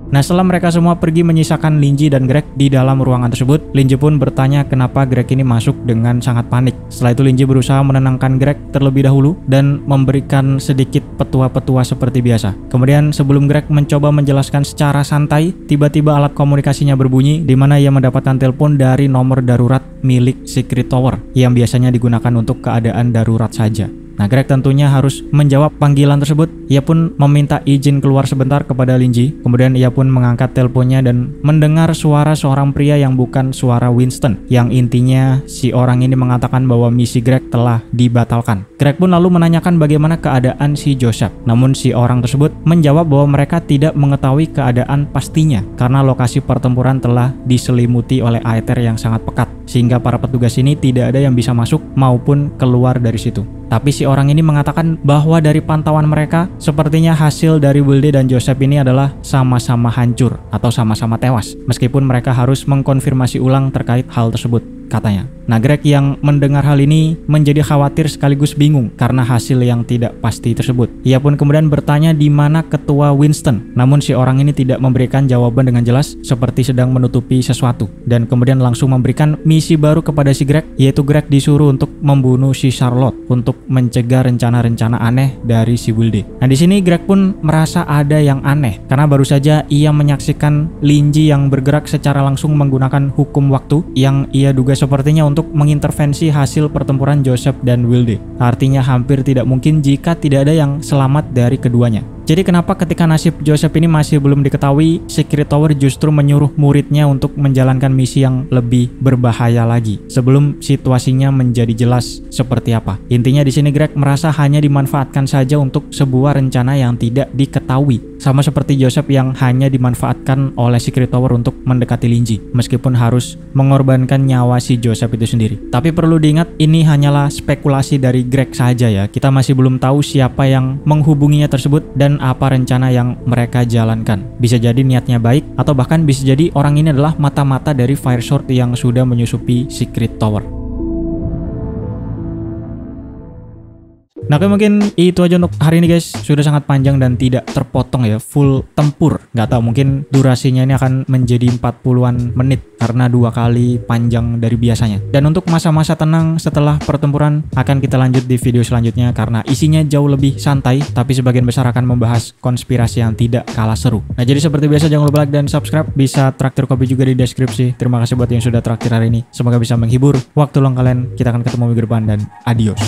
Nah, setelah mereka semua pergi menyisakan Linji dan Greg di dalam ruangan tersebut, Linji pun bertanya kenapa Greg ini masuk dengan sangat panik. Setelah itu Linji berusaha menenangkan Greg terlebih dahulu dan memberikan sedikit petua-petua seperti biasa. Kemudian sebelum Greg mencoba menjelaskan secara santai, tiba-tiba alat komunikasinya berbunyi di mana ia mendapatkan telepon dari nomor darurat milik Secret Tower yang biasanya digunakan untuk keadaan darurat saja. Nah, Greg tentunya harus menjawab panggilan tersebut. Ia pun meminta izin keluar sebentar kepada Linji. Kemudian ia pun mengangkat teleponnya dan mendengar suara seorang pria yang bukan suara Winston, yang intinya si orang ini mengatakan bahwa misi Greg telah dibatalkan. Greg pun lalu menanyakan bagaimana keadaan si Joseph. Namun si orang tersebut menjawab bahwa mereka tidak mengetahui keadaan pastinya karena lokasi pertempuran telah diselimuti oleh aether yang sangat pekat, sehingga para petugas ini tidak ada yang bisa masuk maupun keluar dari situ. Tapi si orang ini mengatakan bahwa dari pantauan mereka, sepertinya hasil dari Wilde dan Joseph ini adalah sama-sama hancur atau sama-sama tewas, meskipun mereka harus mengkonfirmasi ulang terkait hal tersebut, katanya. Nah, Greg yang mendengar hal ini menjadi khawatir sekaligus bingung karena hasil yang tidak pasti tersebut. Ia pun kemudian bertanya di mana ketua Winston, namun si orang ini tidak memberikan jawaban dengan jelas seperti sedang menutupi sesuatu, dan kemudian langsung memberikan misi baru kepada si Greg, yaitu Greg disuruh untuk membunuh si Charlotte untuk mencegah rencana-rencana aneh dari si Wilde. Nah, di sini Greg pun merasa ada yang aneh karena baru saja ia menyaksikan Linji yang bergerak secara langsung menggunakan hukum waktu yang ia duga sepertinya untuk mengintervensi hasil pertempuran Joseph dan Wilde. Artinya hampir tidak mungkin jika tidak ada yang selamat dari keduanya. Jadi kenapa ketika nasib Joseph ini masih belum diketahui, Secret Tower justru menyuruh muridnya untuk menjalankan misi yang lebih berbahaya lagi sebelum situasinya menjadi jelas seperti apa. Intinya di sini Greg merasa hanya dimanfaatkan saja untuk sebuah rencana yang tidak diketahui. Sama seperti Joseph yang hanya dimanfaatkan oleh Secret Tower untuk mendekati Linji, meskipun harus mengorbankan nyawa si Joseph itu sendiri. Tapi perlu diingat, ini hanyalah spekulasi dari Greg saja ya. Kita masih belum tahu siapa yang menghubunginya tersebut dan apa rencana yang mereka jalankan. Bisa jadi niatnya baik, atau bahkan bisa jadi orang ini adalah mata-mata dari Fire Sword yang sudah menyusupi Secret Tower. Nah, oke, mungkin itu aja untuk hari ini guys. Sudah sangat panjang dan tidak terpotong ya, full tempur. Nggak tahu, mungkin durasinya ini akan menjadi 40-an menit karena 2 kali panjang dari biasanya. Dan untuk masa-masa tenang setelah pertempuran akan kita lanjut di video selanjutnya karena isinya jauh lebih santai, tapi sebagian besar akan membahas konspirasi yang tidak kalah seru. Nah, jadi seperti biasa jangan lupa like dan subscribe. Bisa traktir kopi juga di deskripsi. Terima kasih buat yang sudah traktir hari ini. Semoga bisa menghibur waktu luang kalian. Kita akan ketemu minggu depan dan adios.